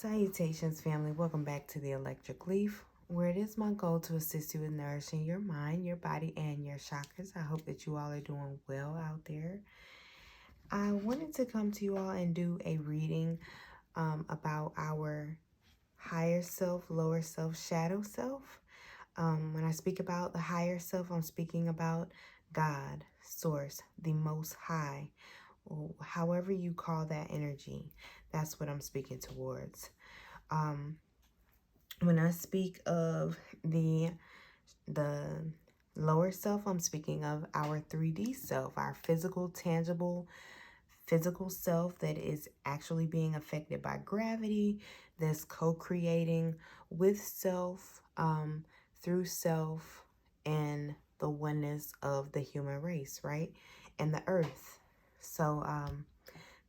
Salutations, family. Welcome back to the Electric Leaf, where it is my goal to assist you in nourishing your mind, your body, and your chakras. I hope that you all are doing well out there. I wanted to come to you all and do a reading about our higher self, lower self, shadow self. When I speak about the higher self, I'm speaking about God, Source, the Most High, or however you call that energy. That's what I'm speaking towards. When I speak of the lower self, I'm speaking of our 3D self, our physical, tangible, physical self that is actually being affected by gravity, that's co-creating with self, through self, and the oneness of the human race, right? And the earth. So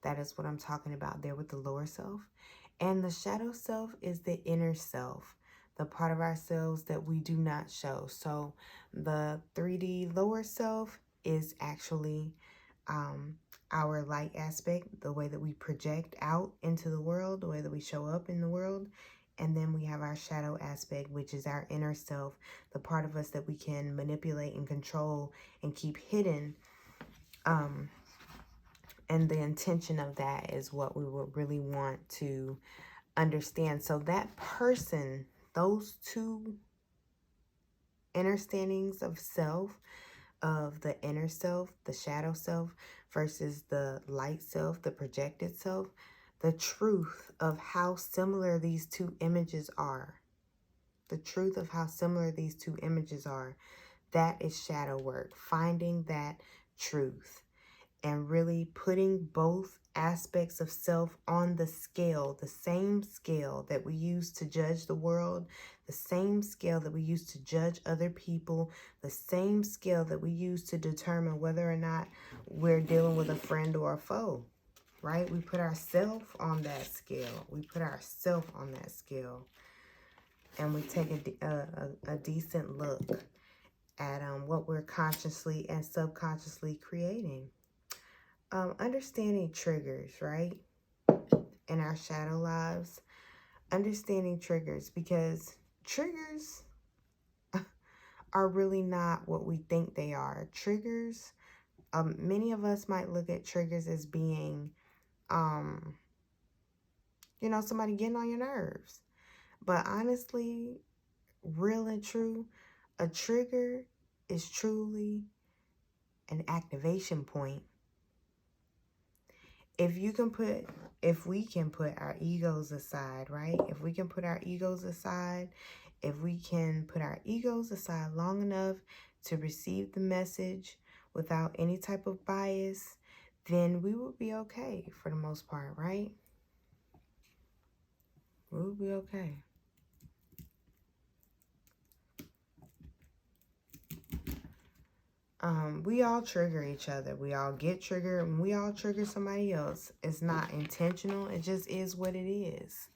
that is what I'm talking about there with the lower self. And the shadow self is the inner self, the part of ourselves that we do not show. So the 3D lower self is actually our light aspect, the way that we project out into the world, the way that we show up in the world. And then we have our shadow aspect, which is our inner self, the part of us that we can manipulate and control and keep hidden. And the intention of that is what we would really want to understand. So that person, those two understandings of self, of the inner self, the shadow self, versus the light self, the projected self, the truth of how similar these two images are, the truth of how similar these two images are, that is shadow work, finding that truth and really putting both aspects of self on the scale, the same scale that we use to judge the world, the same scale that we use to judge other people, the same scale that we use to determine whether or not we're dealing with a friend or a foe, right? We put ourselves on that scale. We put ourselves on that scale. And we take a decent look at what we're consciously and subconsciously creating. Understanding triggers, right? In our shadow lives. Understanding triggers, because triggers are really not what we think they are. Triggers, many of us might look at triggers as being, somebody getting on your nerves. But honestly, real and true, a trigger is truly an activation point. If we can put our egos aside, right? If we can put our egos aside, if we can put our egos aside long enough to receive the message without any type of bias, then we will be okay for the most part, right? We'll be okay. We all trigger each other. We all get triggered, and we all trigger somebody else. It's not intentional. It just is what it is.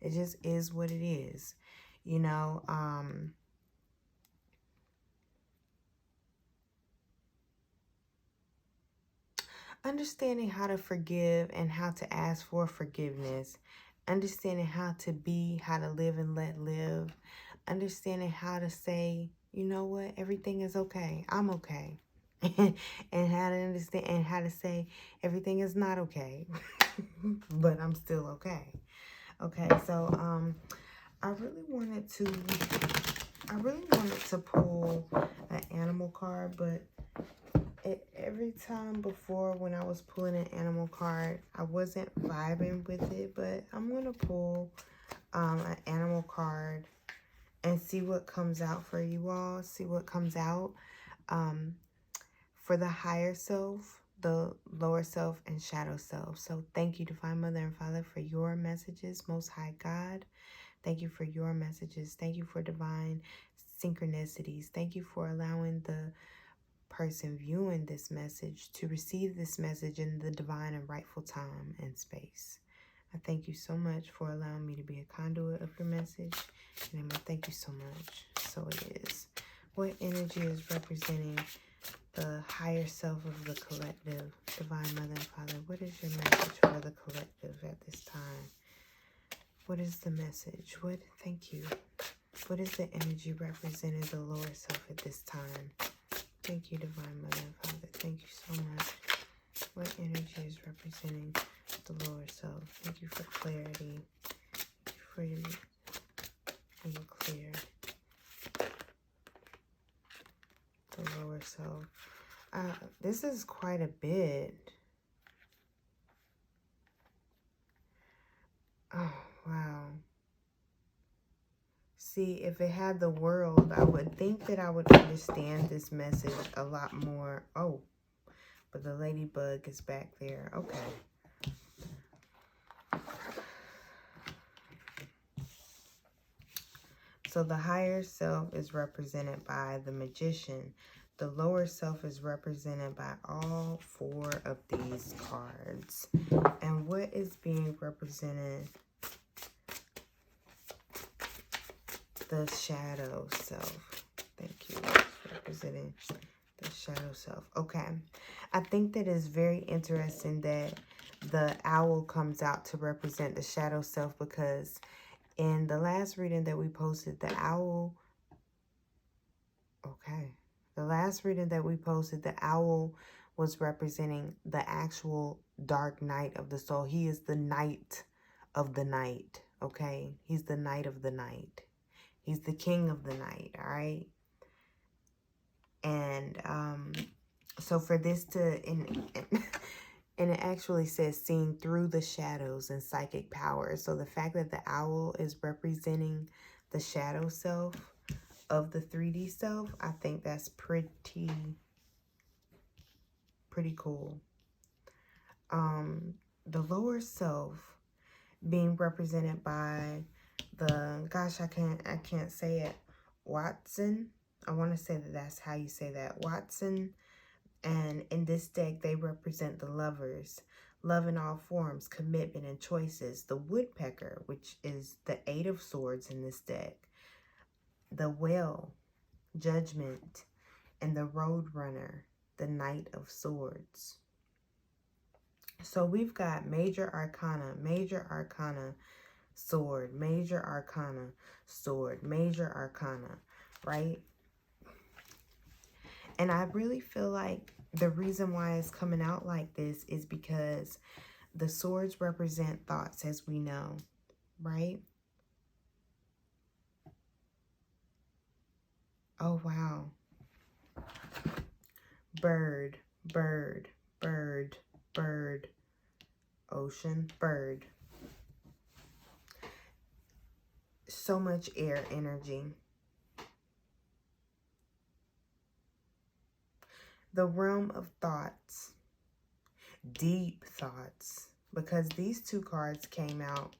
It just is what it is. Understanding how to forgive and how to ask for forgiveness. Understanding how to be, how to live and let live. Understanding how to say, you know what, everything is okay. I'm okay. And how to understand and how to say everything is not okay. But I'm still okay. Okay, so I really wanted to pull an animal card, but every time before when I was pulling an animal card, I wasn't vibing with it, but I'm going to pull an animal card and see what comes out for you all, see what comes out for the higher self, the lower self, and shadow self. So thank you, Divine Mother and Father, for your messages, Most High God. Thank you for your messages. Thank you for divine synchronicities. Thank you for allowing the person viewing this message to receive this message in the divine and rightful time and space. I thank you so much for allowing me to be a conduit of your message. And I thank you so much. So it is. What energy is representing the higher self of the collective? Divine Mother and Father, what is your message for the collective at this time? What is the message? Thank you. What is the energy representing the lower self at this time? Thank you, Divine Mother and Father. Thank you so much. What energy is representing the lower self? Thank you for clarity. Thank you for being clear. The lower self. This is quite a bit. Oh, wow. See, if it had the world, I would think that I would understand this message a lot more. Oh, but the ladybug is back there. Okay. So the higher self is represented by the magician. The lower self is represented by all 4 of these cards. And what is being represented? The shadow self. Thank you. It's representing the shadow self. Okay. I think that it's very interesting that the owl comes out to represent the shadow self, because in the last reading that we posted, the owl... Okay. The last reading that we posted, the owl was representing the actual dark night of the soul. He is the night of the night. Okay. He's the night of the night. He's the king of the night, all right? And so for this to, and it actually says seen through the shadows and psychic power. So the fact that the owl is representing the shadow self of the 3D self, I think that's pretty cool. The lower self being represented by the, gosh, I can't say it, Watson. I want to say that that's how you say that, Watson. And in this deck, they represent the lovers, love in all forms, commitment and choices. The woodpecker, which is the 8 of swords in this deck. The whale, judgment. And the roadrunner, the knight of swords. So we've got major arcana, sword, major arcana, sword, major arcana, right? And I really feel like the reason why it's coming out like this is because the swords represent thoughts, as we know, right? Oh, wow. Bird, bird, bird, bird, ocean, bird. So much air energy. The realm of thoughts, deep thoughts, because these 2 cards came out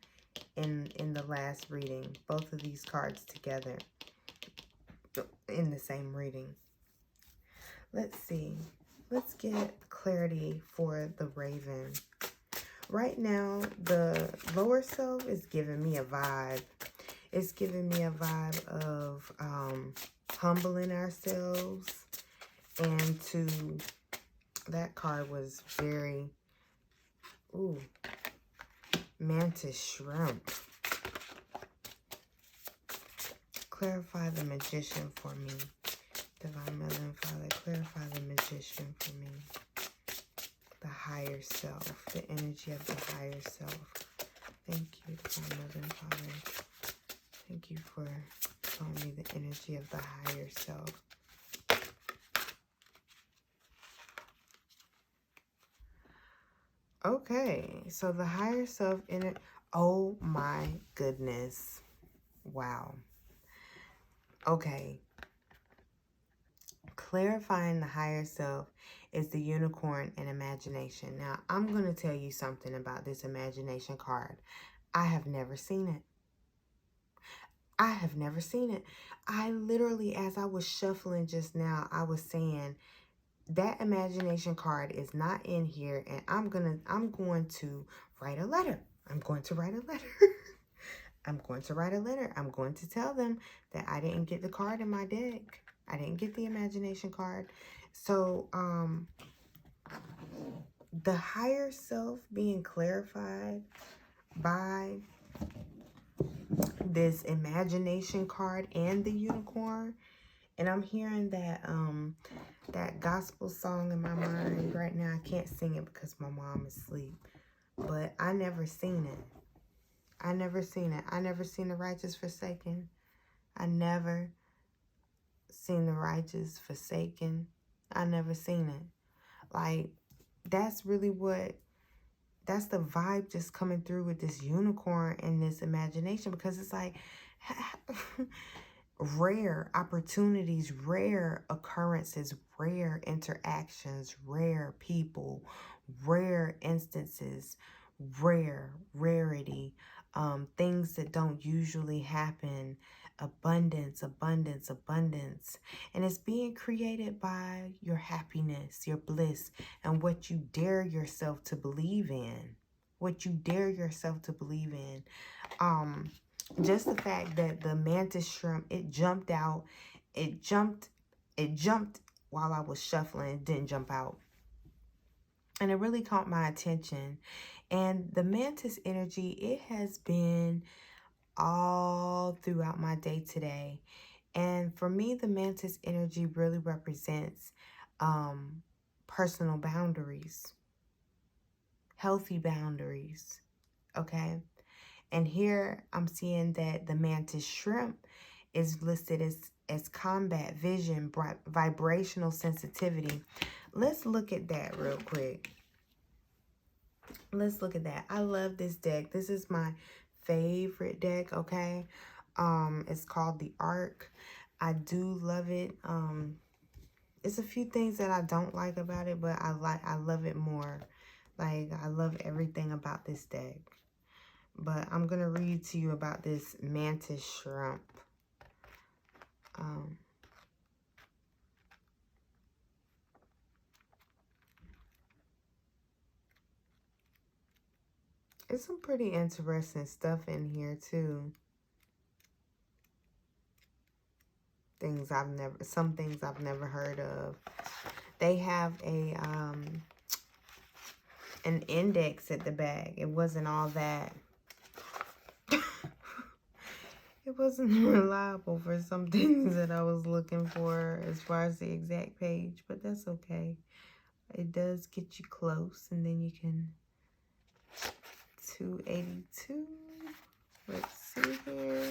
in the last reading, both of these cards together in the same reading. Let's see. Let's get clarity for the Raven. Right now, the lower self is giving me a vibe. It's giving me a vibe of humbling ourselves. And that card was very, ooh, mantis shrimp. Clarify the magician for me. Divine Mother and Father, clarify the magician for me. The higher self, the energy of the higher self. Thank you, Divine Mother and Father. Thank you for showing me the energy of the higher self. Okay, so the higher self in it. Oh my goodness. Wow. Okay. Clarifying the higher self is the unicorn and imagination. Now, I'm going to tell you something about this imagination card. I have never seen it. I have never seen it. I literally, as I was shuffling just now, I was saying that imagination card is not in here, and I'm going to write a letter. I'm going to write a letter. I'm going to write a letter. I'm going to tell them that I didn't get the card in my deck. I didn't get the imagination card. So, the higher self being clarified by this imagination card and the unicorn. And I'm hearing that gospel song in my mind right now. I can't sing it because my mom is asleep. But I never seen it. I never seen it. I never seen the righteous forsaken. I never seen the righteous forsaken. I never seen it. Like, that's really that's the vibe just coming through with this unicorn and this imagination, because it's like rare opportunities, rare occurrences, rare interactions, rare people, rare instances, rarity, things that don't usually happen, abundance, abundance, abundance. And it's being created by your happiness, your bliss, and what you dare yourself to believe in. What you dare yourself to believe in. Just the fact that the mantis shrimp, it jumped out, it jumped while I was shuffling. It didn't jump out. And it really caught my attention. And the mantis energy, it has been all throughout my day today. And for me, the mantis energy really represents personal boundaries, healthy boundaries, okay? And here I'm seeing that the mantis shrimp is listed as combat, vision, vibrational sensitivity. Let's look at that real quick. Let's look at that. I love this deck. This is my favorite deck, okay? It's called the Arc. I do love it. It's a few things that I don't like about it, but I love it more. Like, I love everything about this deck. But I'm going to read to you about this mantis shrimp. It's some pretty interesting stuff in here, too. Some things I've never heard of. They have an index at the back. It wasn't all that. It wasn't reliable for some things that I was looking for as far as the exact page, but that's okay. It does get you close, and then you can 282. Let's see here.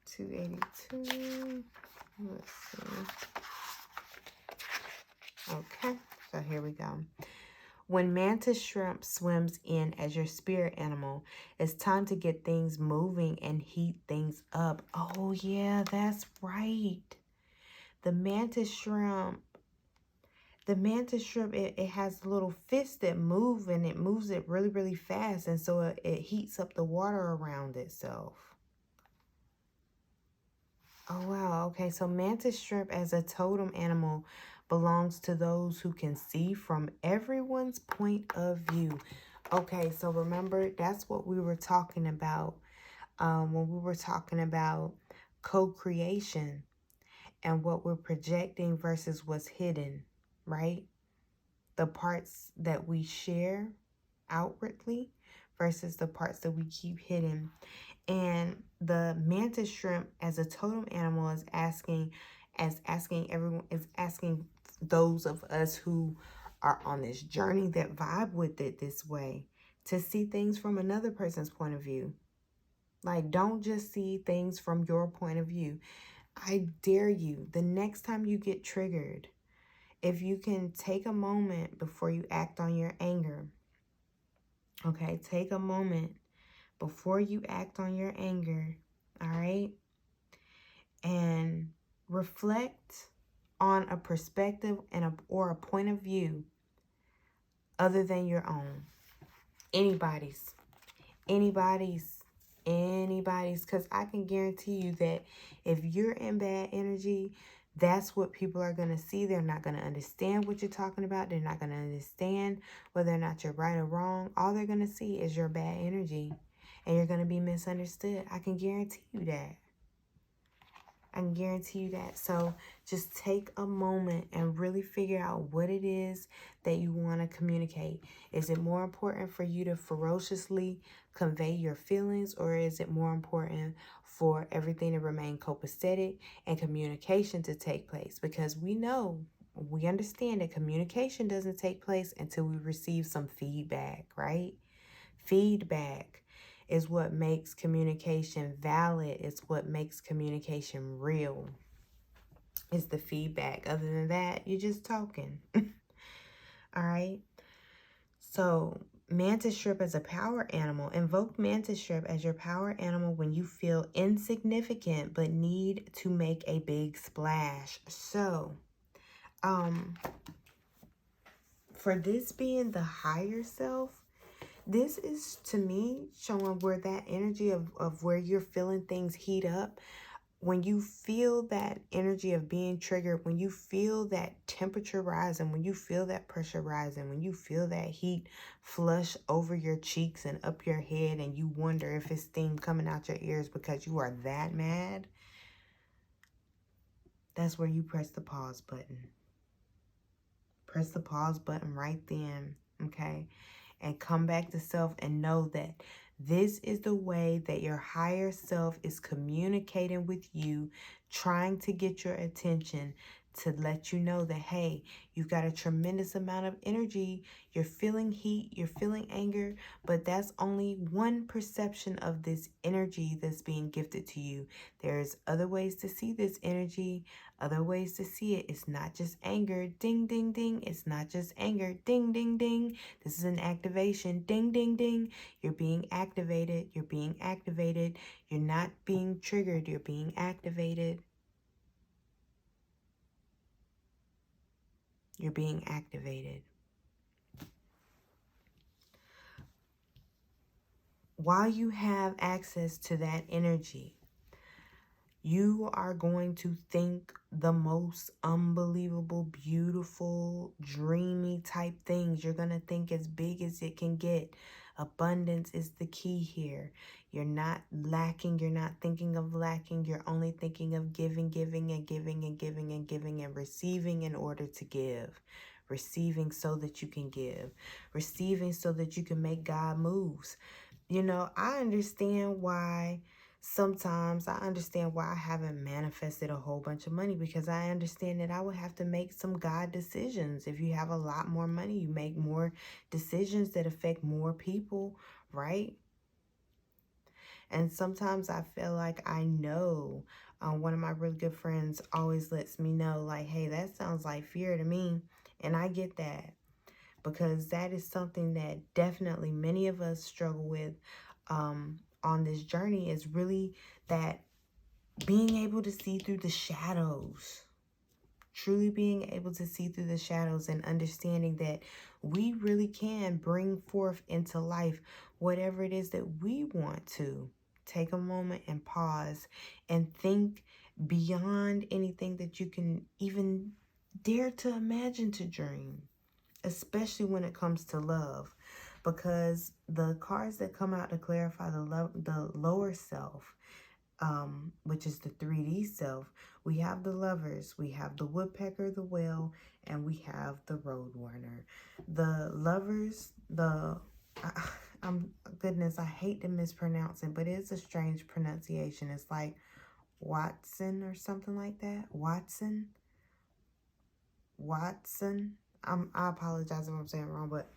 282. Let's see. Okay, so here we go. When mantis shrimp swims in as your spirit animal, it's time to get things moving and heat things up. Oh, yeah, that's right. The mantis shrimp, it has little fists that move, and it moves it really, really fast. And so it heats up the water around itself. Oh, wow. Okay, so mantis shrimp as a totem animal belongs to those who can see from everyone's point of view. Okay, so remember, that's what we were talking about when we were talking about co-creation and what we're projecting versus what's hidden, right? The parts that we share outwardly versus the parts that we keep hidden. And the mantis shrimp as a totem animal is asking those of us who are on this journey that vibe with it this way to see things from another person's point of view. Like, don't just see things from your point of view. I dare you, the next time you get triggered, if you can take a moment before you act on your anger, okay, take a moment before you act on your anger, all right? And reflect on a perspective or a point of view other than your own. Anybody's. Because I can guarantee you that if you're in bad energy, that's what people are going to see. They're not going to understand what you're talking about. They're not going to understand whether or not you're right or wrong. All they're going to see is your bad energy. And you're going to be misunderstood. I can guarantee you that. I can guarantee you that. So just take a moment and really figure out what it is that you want to communicate. Is it more important for you to ferociously convey your feelings, or is it more important for everything to remain copacetic and communication to take place? Because we understand that communication doesn't take place until we receive some feedback, right? Feedback is what makes communication valid. It's what makes communication real. It's the feedback. Other than that, you're just talking. All right. So, mantis shrimp as a power animal. Invoke mantis shrimp as your power animal when you feel insignificant but need to make a big splash. So, for this being the higher self, this is, to me, showing where that energy of where you're feeling things heat up. When you feel that energy of being triggered, when you feel that temperature rising, when you feel that pressure rising, when you feel that heat flush over your cheeks and up your head, and you wonder if it's steam coming out your ears because you are that mad, that's where you press the pause button. Press the pause button right then, okay? And come back to self and know that this is the way that your higher self is communicating with you, trying to get your attention, to let you know that, hey, you've got a tremendous amount of energy. You're feeling heat, you're feeling anger, but that's only one perception of this energy that's being gifted to you. There's other ways to see this energy, other ways to see it. It's not just anger, ding, ding, ding. It's not just anger, ding, ding, ding. This is an activation, ding, ding, ding. You're being activated, you're being activated. You're not being triggered, you're being activated. You're being activated. While you have access to that energy, you are going to think the most unbelievable, beautiful, dreamy type things. You're going to think as big as it can get. Abundance is the key here. You're not lacking. You're not thinking of lacking. You're only thinking of giving, giving, and giving, and giving, and giving, and receiving in order to give. Receiving so that you can give. Receiving so that you can make God moves. You know, I understand why I haven't manifested a whole bunch of money, because I understand that I would have to make some God decisions. If you have a lot more money, you make more decisions that affect more people, right? And sometimes I feel like I know. One of my really good friends always lets me know, like, hey, that sounds like fear to me. And I get that, because that is something that definitely many of us struggle with on this journey, is really that being able to see through the shadows. Truly being able to see through the shadows and understanding that we really can bring forth into life whatever it is that we want to. Take a moment and pause and think beyond anything that you can even dare to imagine to dream, especially when it comes to love, because the cards that come out to clarify the lower self, which is the 3D self, we have the Lovers, we have the Woodpecker, the Whale, and we have the Road Warner. The Lovers, goodness, I hate to mispronounce it, but it's a strange pronunciation. It's like Watson or something like that. Watson. I apologize if I'm saying it wrong, but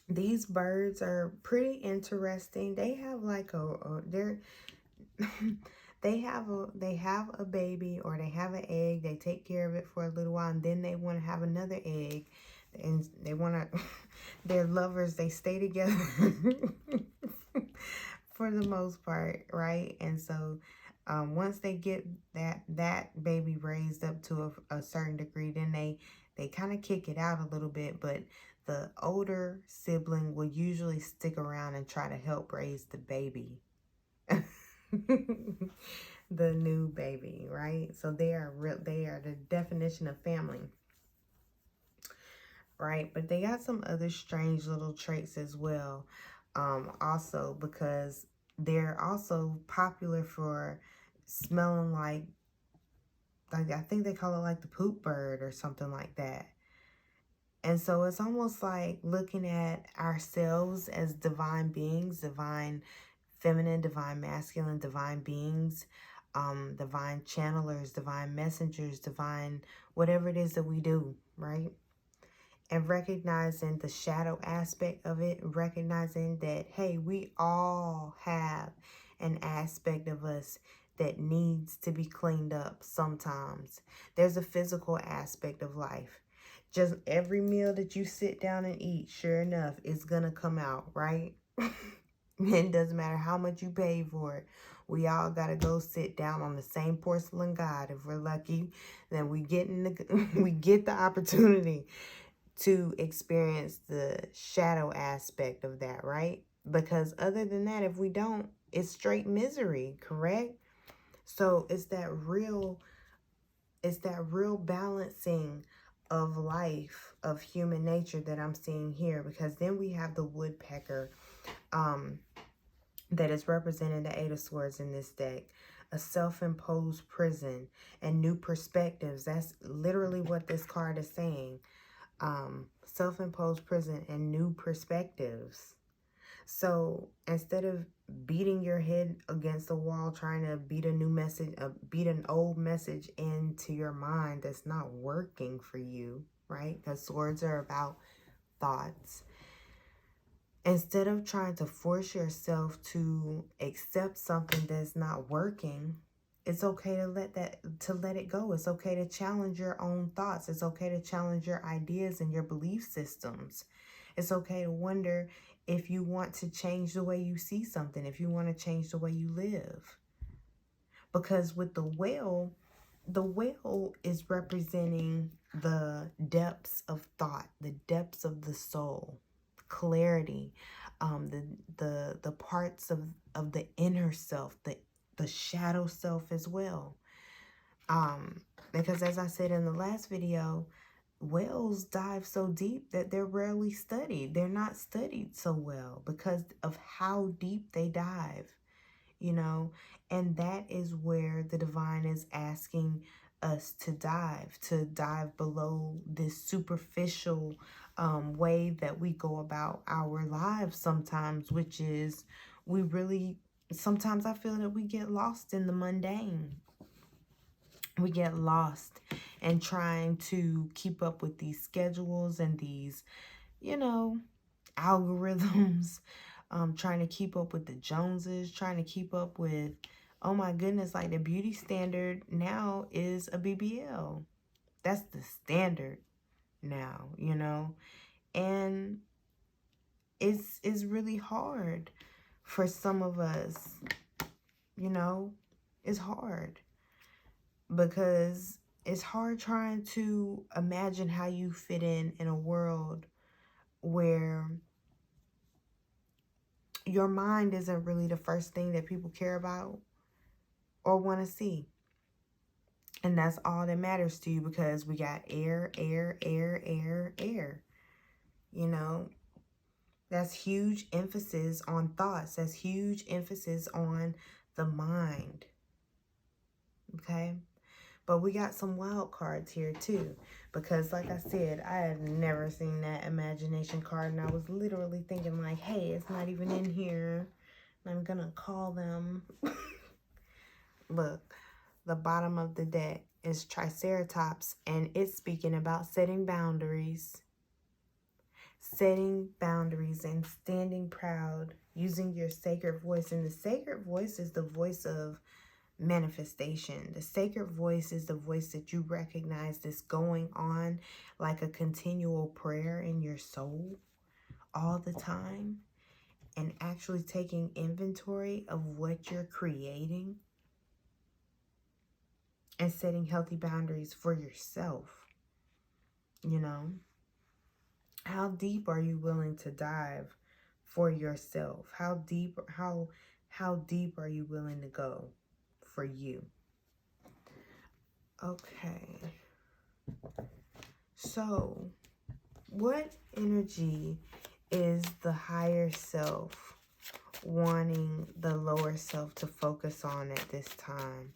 these birds are pretty interesting. They have like they have a baby, or they have an egg. They take care of it for a little while, and then they want to have another egg, and they want to. They're lovers. They stay together for the most part, right? And so, once they get that baby raised up to a certain degree, then they kind of kick it out a little bit, but the older sibling will usually stick around and try to help raise the baby. The new baby, right? So they are the definition of family, right? But they got some other strange little traits as well, also, because they're also popular for smelling like I think they call it like the poop bird or something like that. And so it's almost like looking at ourselves as divine beings, divine feminine, divine masculine, divine beings, divine channelers, divine messengers, divine whatever it is that we do, right? And recognizing the shadow aspect of it, recognizing that, hey, we all have an aspect of us that needs to be cleaned up sometimes. There's a physical aspect of life. Just every meal that you sit down and eat, sure enough, it's going to come out, right? It doesn't matter how much you pay for it. We all got to go sit down on the same porcelain god. If we're lucky, then we get we get the opportunity to experience the shadow aspect of that, right? Because other than that, if we don't, it's straight misery, correct? So it's that real balancing of life, of human nature that I'm seeing here. Because then we have the woodpecker, that is representing the Eight of Swords in this deck. A self-imposed prison and new perspectives. That's literally what this card is saying. Self-imposed prison and new perspectives. So instead of beating your head against the wall, trying to beat a new message, beat an old message into your mind that's not working for you, right? Because swords are about thoughts. Instead of trying to force yourself to accept something that's not working, it's okay to let it go. It's okay to challenge your own thoughts. It's okay to challenge your ideas and your belief systems. It's okay to wonder if you want to change the way you see something, if you want to change the way you live. Because with the whale is representing the depths of thought, the depths of the soul, clarity, the parts of the inner self, the shadow self as well. Because as I said in the last video, whales dive so deep that they're rarely studied. They're not studied so well because of how deep they dive, you know. And that is where the divine is asking us to dive below this superficial way that we go about our lives sometimes, which is sometimes I feel that we get lost in the mundane. We get lost in trying to keep up with these schedules and these, algorithms, trying to keep up with the Joneses, trying to keep up with, oh my goodness, like the beauty standard now is a BBL. That's the standard now, and it's really hard for some of us, it's hard because it's hard trying to imagine how you fit in a world where your mind isn't really the first thing that people care about or want to see. And that's all that matters to you because we got air. That's huge emphasis on thoughts. That's huge emphasis on the mind. Okay? But we got some wild cards here too. Because like I said, I have never seen that imagination card. And I was literally thinking like, hey, it's not even in here. I'm going to call them. Look, the bottom of the deck is Triceratops. And it's speaking about setting boundaries. Setting boundaries and standing proud. Using your sacred voice. And the sacred voice is the voice of manifestation. The sacred voice is the voice that you recognize that's going on like a continual prayer in your soul all the time, and actually taking inventory of what you're creating and setting healthy boundaries for yourself. How deep are you willing to dive for yourself? How deep are you willing to go for you? Okay. So, what energy is the higher self wanting the lower self to focus on at this time?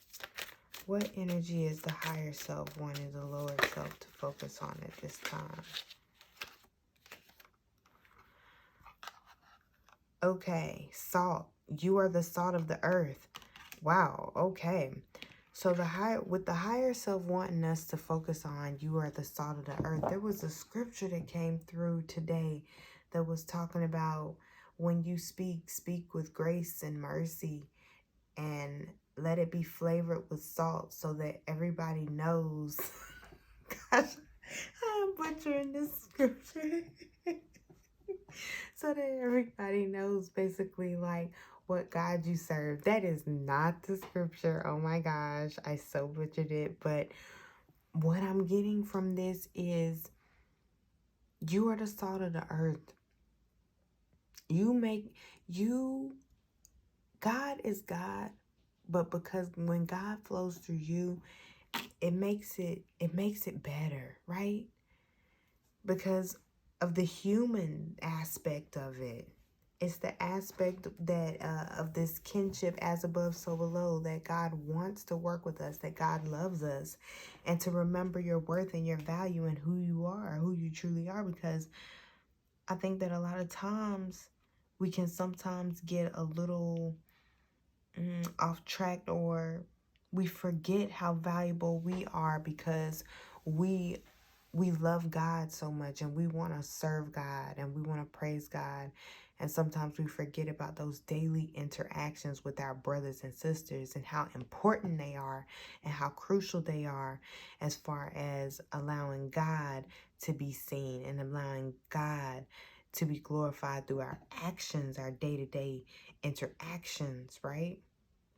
What energy is the higher self wanting the lower self to focus on at this time? Okay, salt. You are the salt of the earth. Wow, okay. So with the higher self wanting us to focus on you are the salt of the earth. There was a scripture that came through today that was talking about when you speak, speak with grace and mercy, and let it be flavored with salt so that everybody knows. Gosh, I'm butchering this scripture. So that everybody knows basically like what God you serve. That is not the scripture. Oh my gosh, I so butchered it. But what I'm getting from this is you are the salt of the earth. God is God, but because when God flows through you, it makes it better, right? Because of the human aspect of it. It's the aspect that of this kinship as above, so below, that God wants to work with us, that God loves us, and to remember your worth and your value and who you are, who you truly are. Because I think that a lot of times we can sometimes get a little off track, or we forget how valuable we are because we love God so much and we want to serve God and we want to praise God. And sometimes we forget about those daily interactions with our brothers and sisters and how important they are and how crucial they are as far as allowing God to be seen and allowing God to be glorified through our actions, our day-to-day interactions, right?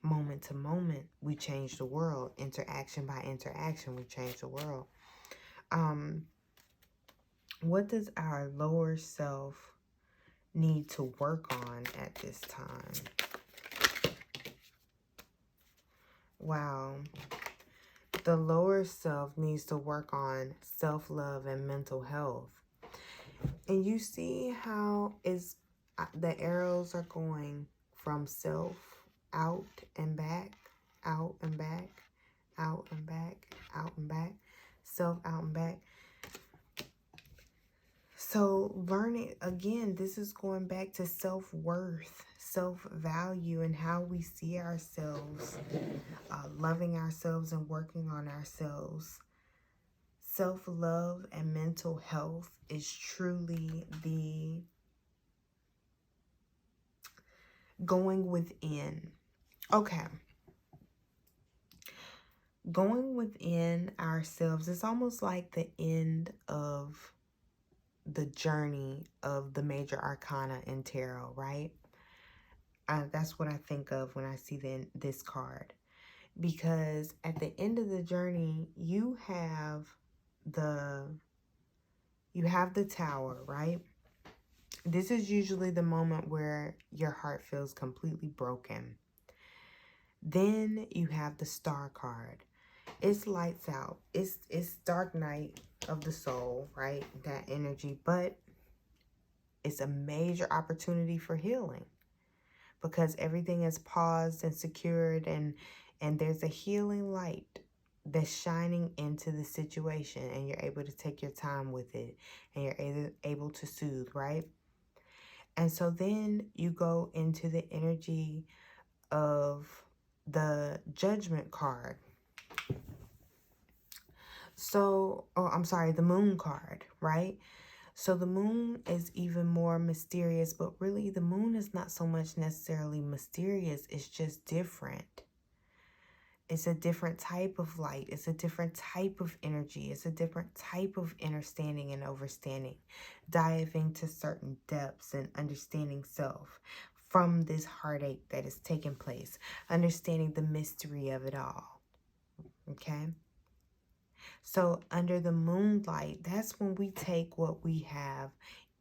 Moment to moment, we change the world. Interaction by interaction, we change the world. What does our lower self need to work on at this time? Wow. The lower self needs to work on self-love and mental health. And you see how the arrows are going from self out and back, out and back, out and back, out and back, self out and back. So learning, again, this is going back to self-worth, self-value, and how we see ourselves, loving ourselves and working on ourselves. Self-love and mental health is truly the going within. Okay. Going within ourselves is almost like the end of the journey of the major arcana in tarot, right? That's what I think of when I see this card. Because at the end of the journey, you have the tower, right? This is usually the moment where your heart feels completely broken. Then you have the star card. It's lights out. It's dark night of the soul, right? That energy, but it's a major opportunity for healing because everything is paused and secured, and there's a healing light that's shining into the situation, and you're able to take your time with it, and you're able to soothe, right? And so then you go into the energy of the judgment card. So, I'm sorry, the moon card, right? So the moon is even more mysterious, but really the moon is not so much necessarily mysterious. It's just different. It's a different type of light. It's a different type of energy. It's a different type of understanding and overstanding, diving to certain depths and understanding self from this heartache that is taking place, understanding the mystery of it all. Okay? So under the moonlight, that's when we take what we have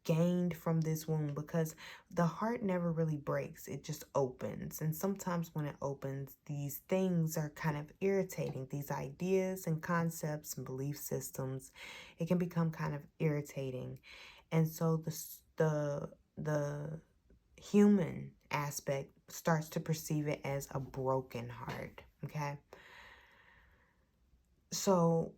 gained from this wound, because the heart never really breaks. It just opens. And sometimes when it opens, these things are kind of irritating. These ideas and concepts and belief systems, it can become kind of irritating. And so the human aspect starts to perceive it as a broken heart. Okay. So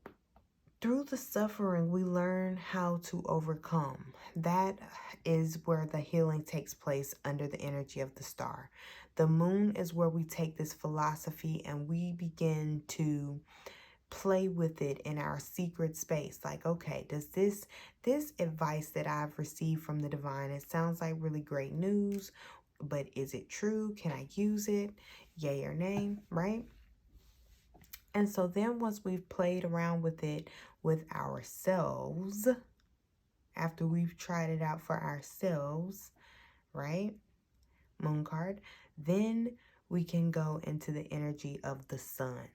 through the suffering, we learn how to overcome. That is where the healing takes place under the energy of the star. The moon is where we take this philosophy and we begin to play with it in our secret space. Like, okay, does this advice that I've received from the divine, it sounds like really great news, but is it true? Can I use it? Yay or nay, right? And so then once we've played around with it with ourselves, after we've tried it out for ourselves, right? Moon card, then we can go into the energy of the sun,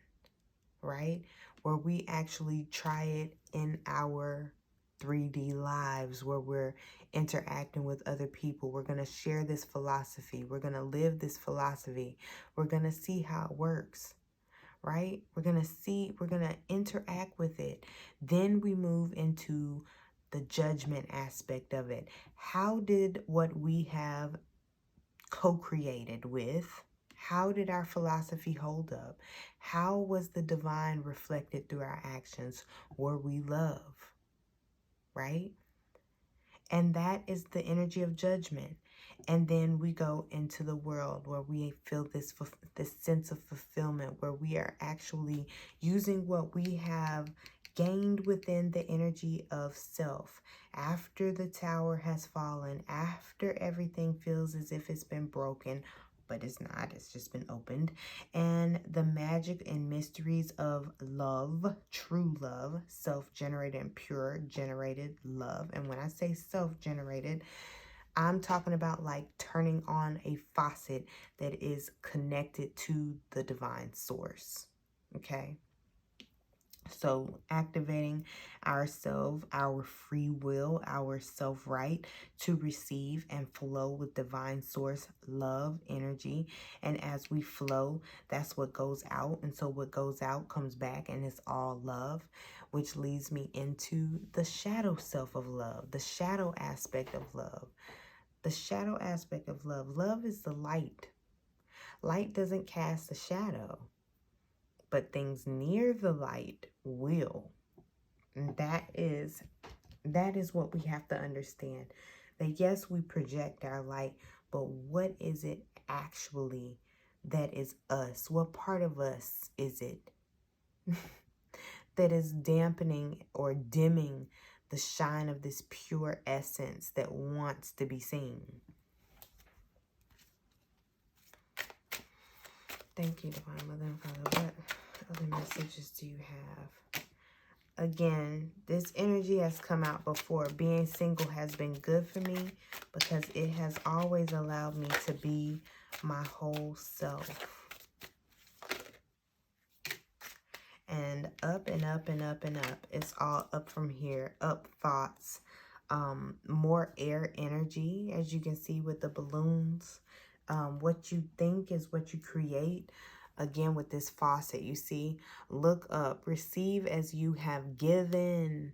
right? Where we actually try it in our 3D lives, where we're interacting with other people. We're going to share this philosophy. We're going to live this philosophy. We're going to see how it works, right? We're going to interact with it. Then we move into the judgment aspect of it. How did what we have co-created with, how did our philosophy hold up? How was the divine reflected through our actions? Were we love, right? And that is the energy of judgment. And then we go into the world where we feel this sense of fulfillment, where we are actually using what we have gained within the energy of self. After the tower has fallen, after everything feels as if it's been broken, but it's not, it's just been opened. And the magic and mysteries of love, true love, self-generated and pure generated love. And when I say self-generated, I'm talking about like turning on a faucet that is connected to the divine source. Okay. So activating ourselves, our free will, our self-right to receive and flow with divine source love energy. And as we flow, that's what goes out. And so what goes out comes back and it's all love, which leads me into the shadow self of love, the shadow aspect of love. The shadow aspect of love. Love is the light. Light doesn't cast a shadow, but things near the light will. And that is what we have to understand. That yes, we project our light, but what is it actually that is us? What part of us is it that is dampening or dimming the shine of this pure essence that wants to be seen? Thank you, Divine Mother and Father. What other messages do you have? Again, this energy has come out before. Being single has been good for me because it has always allowed me to be my whole self. And up and up and up and up. It's all up from here. Up thoughts. More air energy, as you can see with the balloons. What you think is what you create. Again, with this faucet, you see, look up, receive as you have given.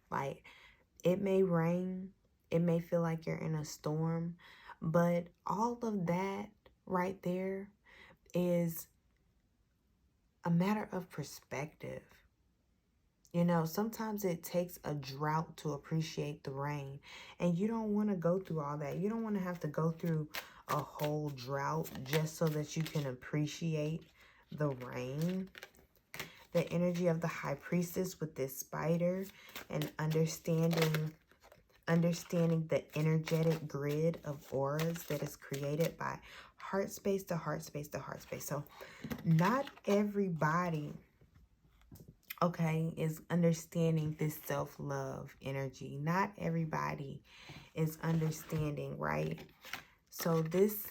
Like, it may rain, it may feel like you're in a storm, but all of that right there is a matter of perspective. You know, sometimes it takes a drought to appreciate the rain, and you don't want to go through all that. You don't want to have to go through a whole drought just so that you can appreciate the rain. The energy of the high priestess with this spider and understanding the energetic grid of auras that is created by heart space to heart space to heart space. So not everybody, okay, is understanding this self-love energy. Not everybody is understanding, right? So this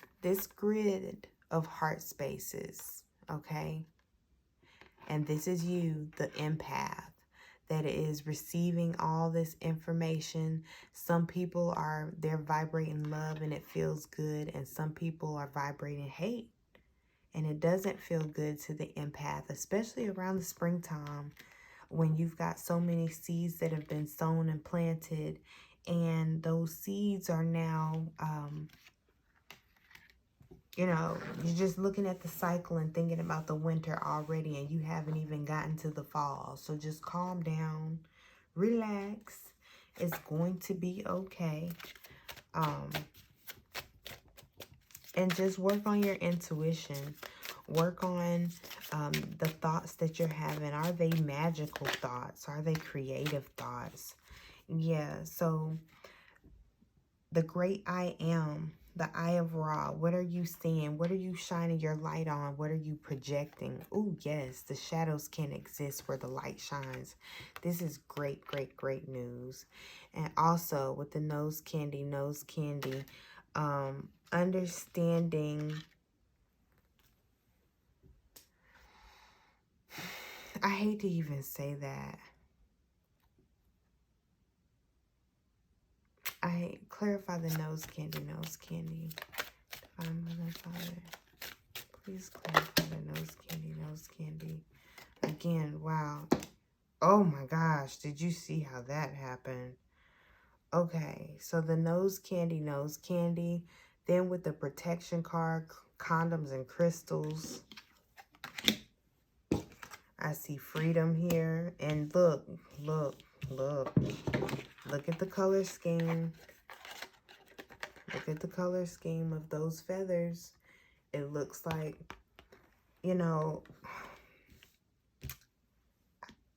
grid of heart spaces, okay? And this is you, the empath, that is receiving all this information. Some people they're vibrating love and it feels good. And some people are vibrating hate. And it doesn't feel good to the empath, especially around the springtime when you've got so many seeds that have been sown and planted. And those seeds are now You know, you're just looking at the cycle and thinking about the winter already, and you haven't even gotten to the fall. So just calm down, relax. It's going to be okay. And just work on your intuition. Work on the thoughts that you're having. Are they magical thoughts? Are they creative thoughts? Yeah, so the great I am, the eye of Ra, what are you seeing? What are you shining your light on? What are you projecting? Oh, yes, the shadows can exist where the light shines. This is great, great, great news. And also with the nose candy, understanding, I hate to even say that. I clarify the nose candy. Divine Mother, Father, please clarify the nose candy. Again, wow. Oh my gosh, did you see how that happened? Okay, so the nose candy. Then with the protection card, condoms and crystals. I see freedom here. And look. Look at the color scheme. Look at the color scheme of those feathers. It looks like, you know,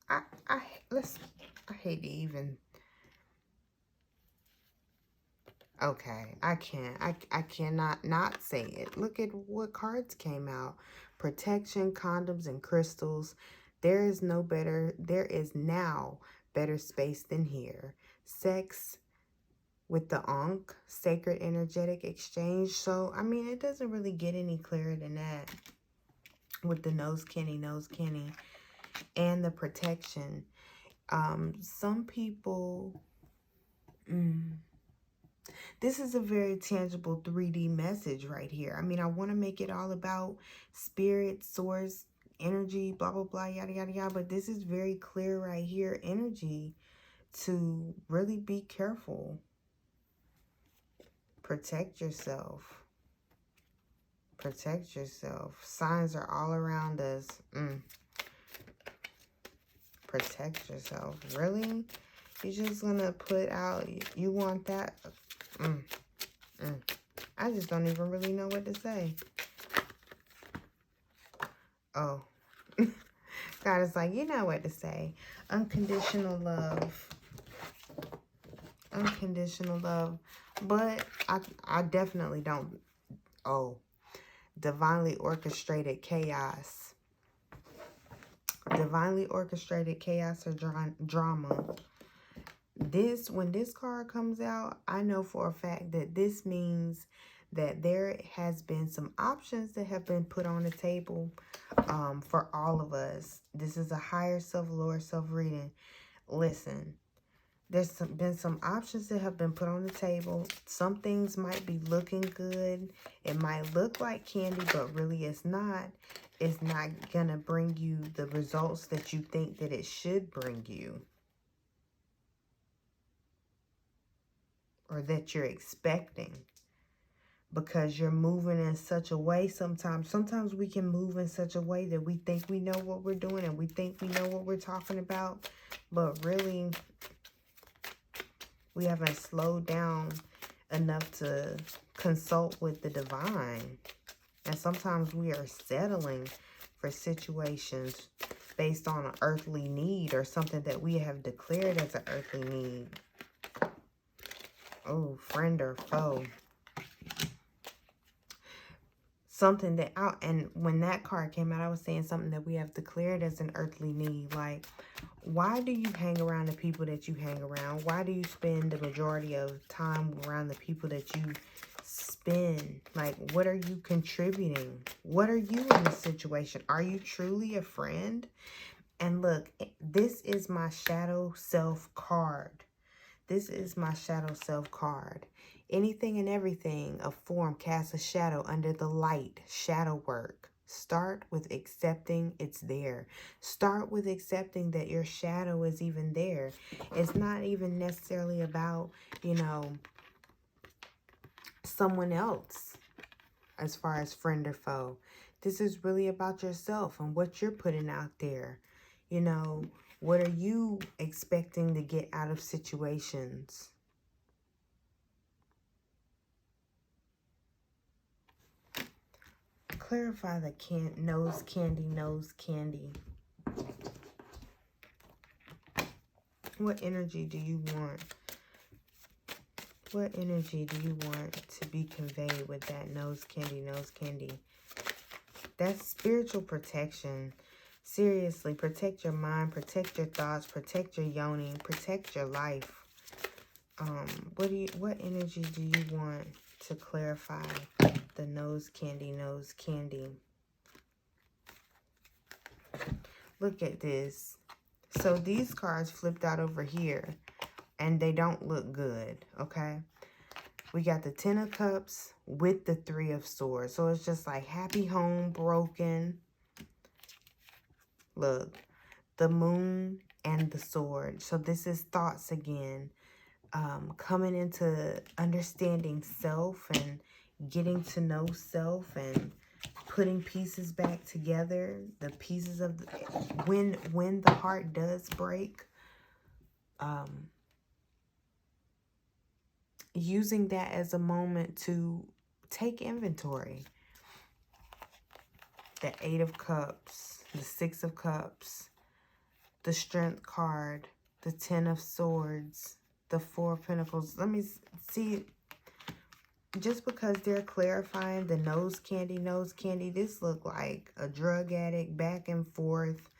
I hate to even. Okay, I cannot not say it. Look at what cards came out. Protection, condoms, and crystals. There is now better space than here. Sex with the Ankh, sacred energetic exchange. So, I mean, it doesn't really get any clearer than that. With the nose candy, and the protection. Some people... This is a very tangible 3D message right here. I mean, I want to make it all about spirit, source, energy, blah, blah, blah, yada, yada, yada. But this is very clear right here. Energy to really be careful. Protect yourself. Protect yourself. Signs are all around us. Protect yourself. Really? You're just going to put out, you want that? I just don't even really know what to say. Oh. God is like, you know what to say. Unconditional love. Unconditional love. But I definitely don't. Oh. Divinely orchestrated chaos. Divinely orchestrated chaos or drama. When this card comes out, I know for a fact that this means that there has been some options that have been put on the table for all of us. This is a higher self, lower self reading. Listen, there's been some options that have been put on the table. Some things might be looking good. It might look like candy, but really it's not. It's not going to bring you the results that you think that it should bring you. Or that you're expecting, because you're moving in such a way sometimes we can move in such a way that we think we know what we're doing and we think we know what we're talking about, but really we haven't slowed down enough to consult with the divine. And sometimes we are settling for situations based on an earthly need or something that we have declared as an earthly need. Oh, friend or foe. Something that and when that card came out, I was saying something that we have declared as an earthly need. Like, why do you hang around the people that you hang around? Why do you spend the majority of time around the people that you spend? Like, what are you contributing? What are you in this situation? Are you truly a friend? And look, this is my shadow self card. This is my shadow self card. Anything and everything of form casts a shadow under the light. Shadow work. Start with accepting it's there. Start with accepting that your shadow is even there. It's not even necessarily about, you know, someone else. as far as friend or foe. This is really about yourself and what you're putting out there. You know, what are you expecting to get out of situations? Clarify the nose candy. What energy do you want? What energy do you want to be conveyed with that nose candy? That's spiritual protection. Seriously, protect your mind, protect your thoughts, protect your yoni, protect your life. What energy do you want to clarify the nose candy? Look at this. So these cards flipped out over here, and they don't look good, okay? We got the Ten of Cups with the Three of Swords. So it's just like happy home, broken. Look, the Moon and the Sword. So this is thoughts again. Coming into understanding self and getting to know self and putting pieces back together. The pieces of when the heart does break. Using that as a moment to take inventory. The Eight of Cups, the Six of Cups, the Strength card, the Ten of Swords, the Four of Pentacles. Let me see. Just because they're clarifying the nose candy, this look like a drug addict back and forth.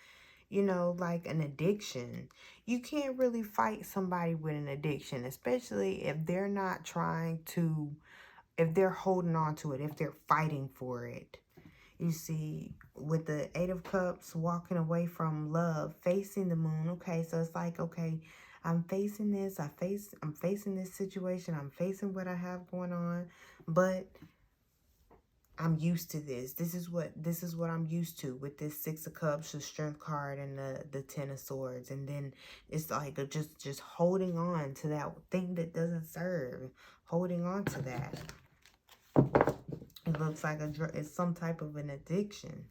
You know, like an addiction. You can't really fight somebody with an addiction, especially if they're not trying to, if they're holding on to it, if they're fighting for it. You see, with the Eight of Cups, walking away from love, facing the Moon. Okay, so it's like, okay, I'm facing this. I'm facing this situation. I'm facing what I have going on, but I'm used to this. This is what I'm used to with this Six of Cups, the Strength card, and the Ten of Swords. And then it's like just holding on to that thing that doesn't serve. Holding on to that. It looks like it's some type of an addiction.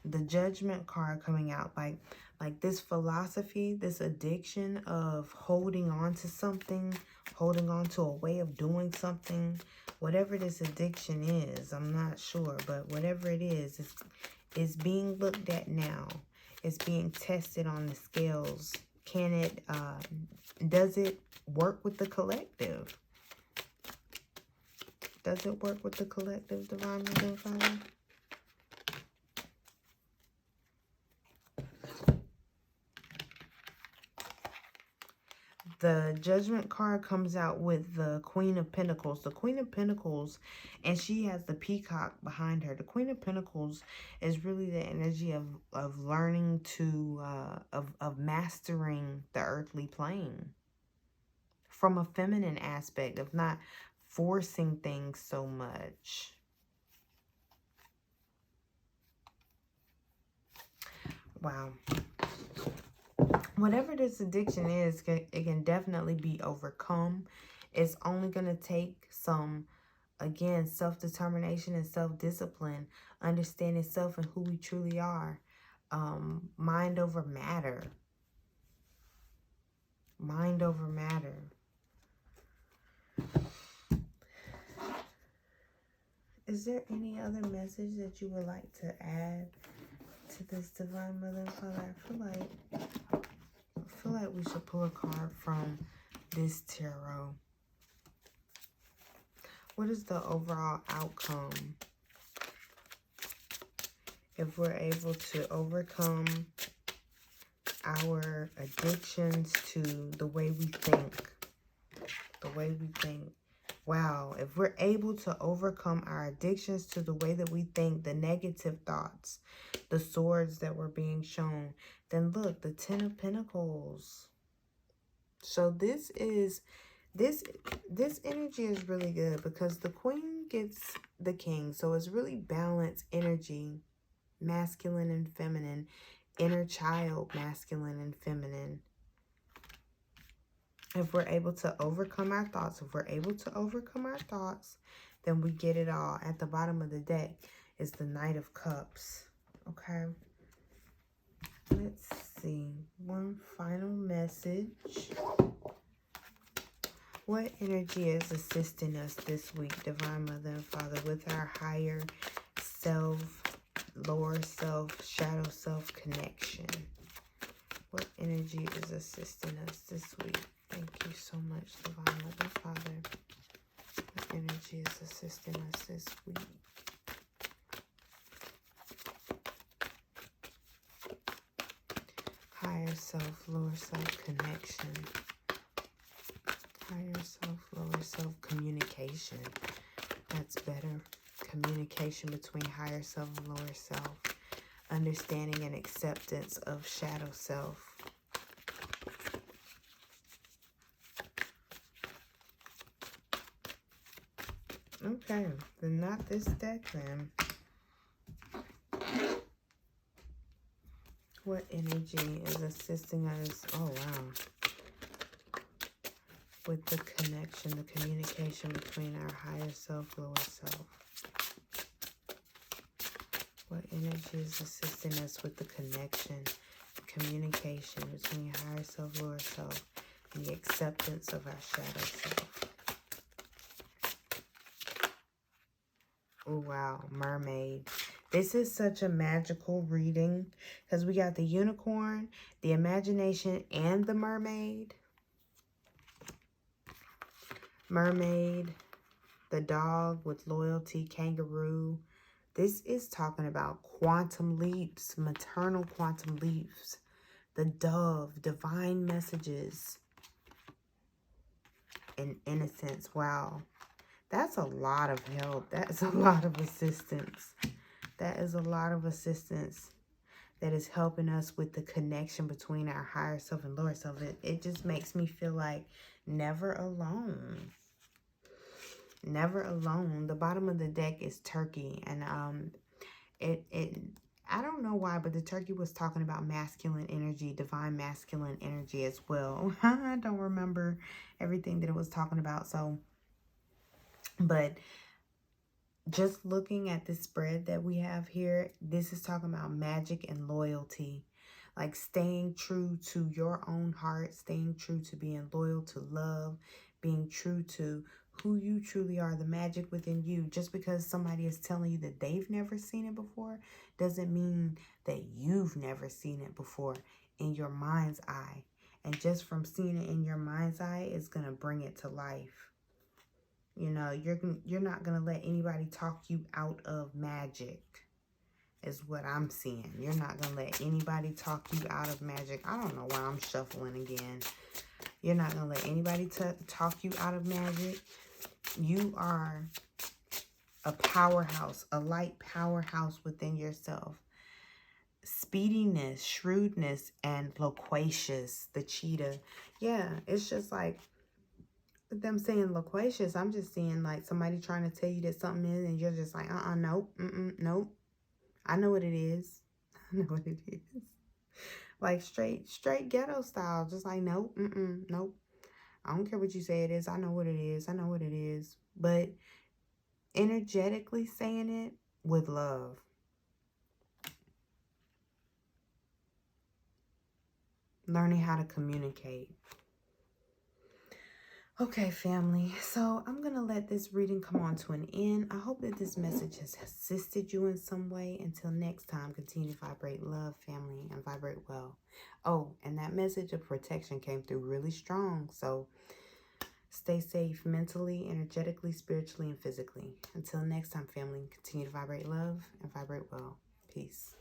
The Judgment card coming out, like this philosophy, this addiction of holding on to something, holding on to a way of doing something, whatever this addiction is, I'm not sure, but whatever it is, it's being looked at now. It's being tested on the scales. Can it, does it work with the collective? Does it work with the collective, Divine Mother Father? The Judgment card comes out with the Queen of Pentacles. The Queen of Pentacles, and she has the peacock behind her. The Queen of Pentacles is really the energy of learning to, of mastering the earthly plane. From a feminine aspect, of not forcing things so much. Wow. Whatever this addiction is, it can definitely be overcome. It's only going to take some, again, self-determination and self-discipline, understanding self and who we truly are. Mind over matter. Mind over matter. Is there any other message that you would like to add to this, Divine Mother and Father? I feel like we should pull a card from this tarot. What is the overall outcome if we're able to overcome our addictions to the way we think? The way we think. Wow, if we're able to overcome our addictions to the way that we think, the negative thoughts, the swords that were being shown, then look, the Ten of Pentacles. So this energy is really good because the Queen gets the King. So it's really balanced energy, masculine and feminine, inner child, masculine and feminine. If we're able to overcome our thoughts, then we get it all. At the bottom of the deck is the Knight of Cups. Okay. Let's see. One final message. What energy is assisting us this week, Divine Mother and Father, with our higher self, lower self, shadow self connection? What energy is assisting us this week? Thank you so much, Divine Mother and Father. What energy is assisting us this week? Higher self, lower self connection. Higher self, lower self communication. That's better. Communication between higher self and lower self. Understanding and acceptance of shadow self. Okay, then not this deck then. What energy is assisting us? Oh, wow. With the connection, the communication between our higher self, lower self. What energy is assisting us with the connection, communication between higher self, lower self, and the acceptance of our shadow self? Oh, wow. Mermaid. This is such a magical reading because we got the unicorn, the imagination, and the mermaid. Mermaid, the dog with loyalty, kangaroo. This is talking about quantum leaps, maternal quantum leaps. The dove, divine messages, and innocence. Wow. That's a lot of help. That's a lot of assistance. That is a lot of assistance that is helping us with the connection between our higher self and lower self. It just makes me feel like never alone. Never alone. The bottom of the deck is turkey. And I don't know why, but the turkey was talking about masculine energy, divine masculine energy as well. I don't remember everything that it was talking about. So, but just looking at the spread that we have here, this is talking about magic and loyalty. Like staying true to your own heart, staying true to being loyal to love, being true to who you truly are, the magic within you. Just because somebody is telling you that they've never seen it before doesn't mean that you've never seen it before in your mind's eye. And just from seeing it in your mind's eye is going to bring it to life. You know, you're not going to let anybody talk you out of magic, is what I'm seeing. You're not going to let anybody talk you out of magic. I don't know why I'm shuffling again. You're not going to let anybody talk you out of magic. You are a powerhouse, a light powerhouse within yourself. Speediness, shrewdness, and loquacious, the cheetah. Yeah, it's just like them saying loquacious, I'm just seeing like somebody trying to tell you that something is, and you're just like, nope, nope. I know what it is. I know what it is. Like straight ghetto style, just like, nope, nope. I don't care what you say it is. I know what it is. I know what it is. But energetically saying it with love. Learning how to communicate. Okay, family, so I'm going to let this reading come on to an end. I hope that this message has assisted you in some way. Until next time, continue to vibrate love, family, and vibrate well. Oh, and that message of protection came through really strong. So stay safe mentally, energetically, spiritually, and physically. Until next time, family, continue to vibrate love and vibrate well. Peace.